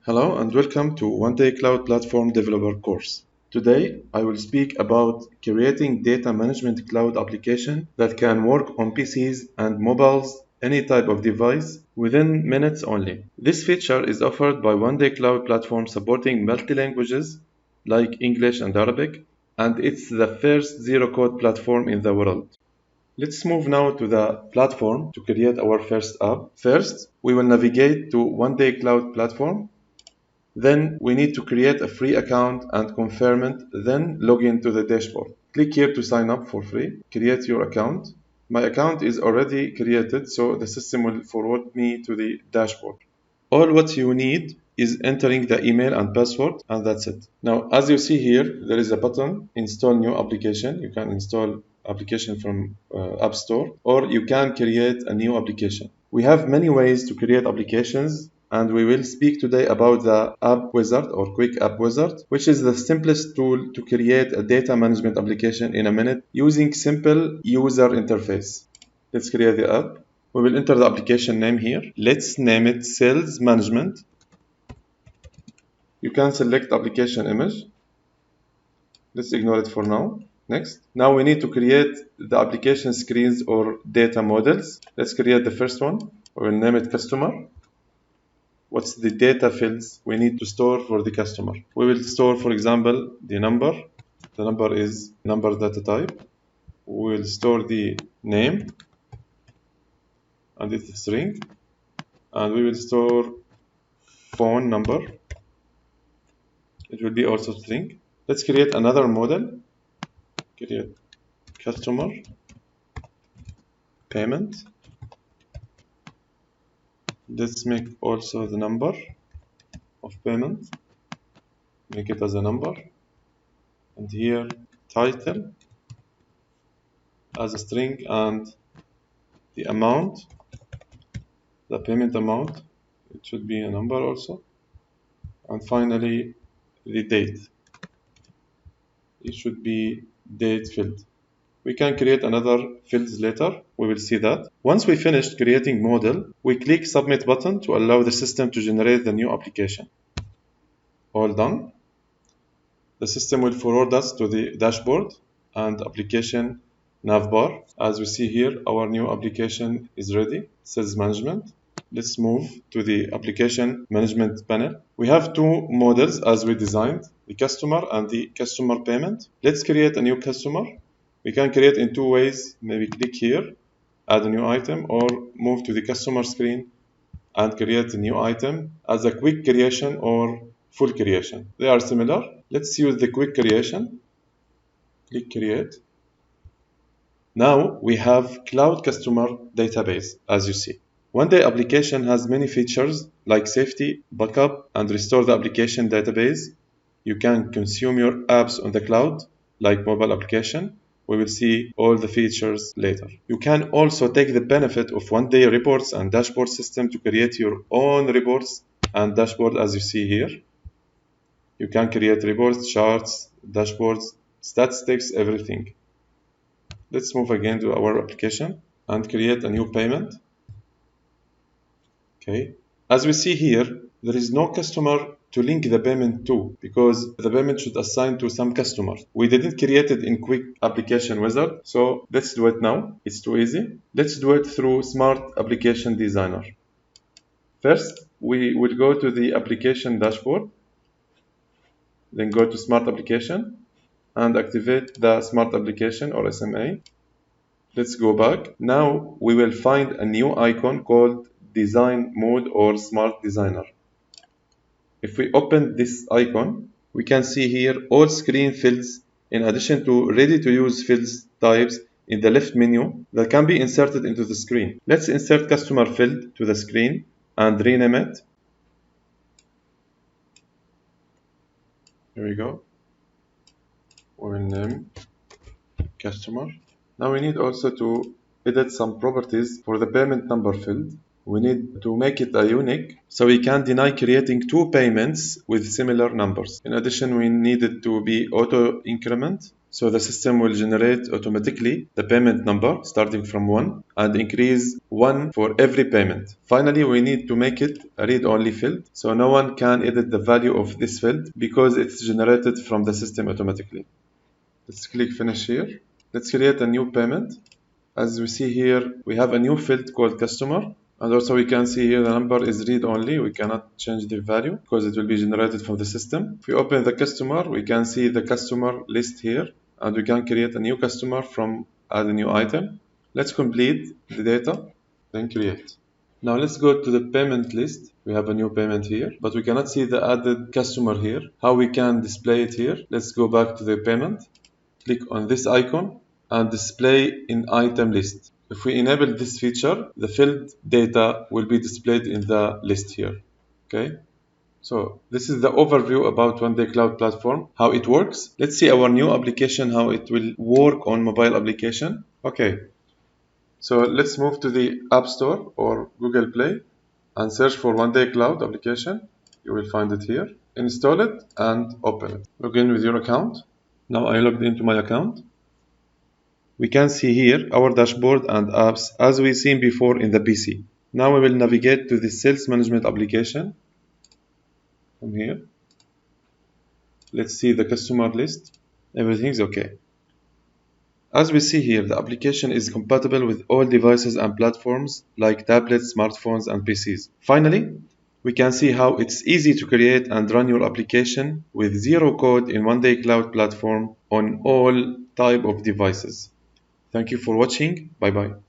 Hello and welcome to OneDay Cloud Platform Developer course. Today I will speak about creating data management cloud application that can work on PCs and mobiles, any type of device, within minutes only. This feature is offered by OneDay Cloud Platform supporting multi-languages like English and Arabic, and it's the first zero-code platform in the world. Let's move now to the platform to create our first app. First, we will navigate to OneDay Cloud Platform. Then we need to create a free account and confirm it, then log into the dashboard. Click here to sign up for free. Create your account. My account is already created, so the system will forward me to the dashboard. All what you need is entering the email and password, and that's it. Now, as you see here, there is a button, install new application. You can install application from App Store, or you can create a new application. We have many ways to create applications, and we will speak today about the App Wizard or Quick App Wizard, which is the simplest tool to create a data management application in a minute using simple user interface. Let's create the app. We will enter the application name here. Let's name it Sales Management. You can select application image. Let's ignore it for now. Next. Now we need to create the application screens or data models. Let's create the first one. We will name it Customer. What's the data fields we need to store for the customer? We will store, for example, the number. The number is number data type. We will store the name, and it's a string. And we will store phone number. It will be also string. Let's create another model. Create customer payment. Let's make also the number of payment. Make it as a number. And here title as a string, and the amount, the payment amount, it should be a number also. And finally the date. It should be date field. We can create another fields later. We will see that. Once we finished creating model, we click submit button to allow the system to generate the new application. All done. The system will forward us to the dashboard and application navbar. As we see here, our new application is ready. Sales management. Let's move to the application management panel. We have two models as we designed, the customer and the customer payment. Let's create a new customer. We can create in two ways. Maybe click here, add a new item, or move to the customer screen and create a new item as a quick creation or full creation. They are similar. Let's use the quick creation. Click create. Now we have cloud customer database, as you see. OneDay application has many features like safety, backup, and restore the application database. You can consume your apps on the cloud, like mobile application. We will see all the features later. You can also take the benefit of OneDay reports and dashboard system to create your own reports and dashboard, as you see here. You can create reports, charts, dashboards, statistics, everything. Let's move again to our application and create a new payment. Okay. As we see here, there is no customer to link the payment to because the payment should assign to some customer. We didn't create it in Quick Application Wizard, so let's do it now. It's too easy. Let's do it through Smart Application Designer. First, we will go to the application dashboard, then go to Smart Application and activate the Smart Application or SMA. Let's go back. Now we will find a new icon called Design Mode or Smart Designer. If we open this icon, we can see here all screen fields in addition to ready-to-use fields types in the left menu that can be inserted into the screen. Let's insert customer field to the screen and rename it. Here we go. We will name customer. Now we need also to edit some properties for the payment number field. We need to make it a unique so we can deny creating two payments with similar numbers. In addition, we need it to be auto increment So the system will generate automatically the payment number starting from 1 and increase 1 for every payment. Finally, we need to make it a read-only field, so no one can edit the value of this field because it's generated from the system automatically. Let's click finish here. Let's create a new payment. As we see here, we have a new field called customer. And also we can see here the number is read only. We cannot change the value because it will be generated from the system. If we open the customer, we can see the customer list here. And we can create a new customer from add a new item. Let's complete the data, then create. Now let's go to the payment list. We have a new payment here, but we cannot see the added customer here. How we can display it here? Let's go back to the payment. Click on this icon and display in item list. If we enable this feature, the filled data will be displayed in the list here. Okay. So this is the overview about OneDay Cloud Platform, how it works. Let's see our new application, how it will work on mobile application. Okay. So let's move to the App Store or Google Play and search for OneDay Cloud application. You will find it here. Install it and open it. Log in with your account. Now I logged into my account. We can see here our dashboard and apps as we've seen before in the PC. Now we will navigate to the sales management application. From here, let's see the customer list. Everything's okay. As we see here, the application is compatible with all devices and platforms like tablets, smartphones, and PCs. Finally, we can see how it's easy to create and run your application with zero code in OneDay Cloud Platform on all type of devices. Thank you for watching. Bye bye.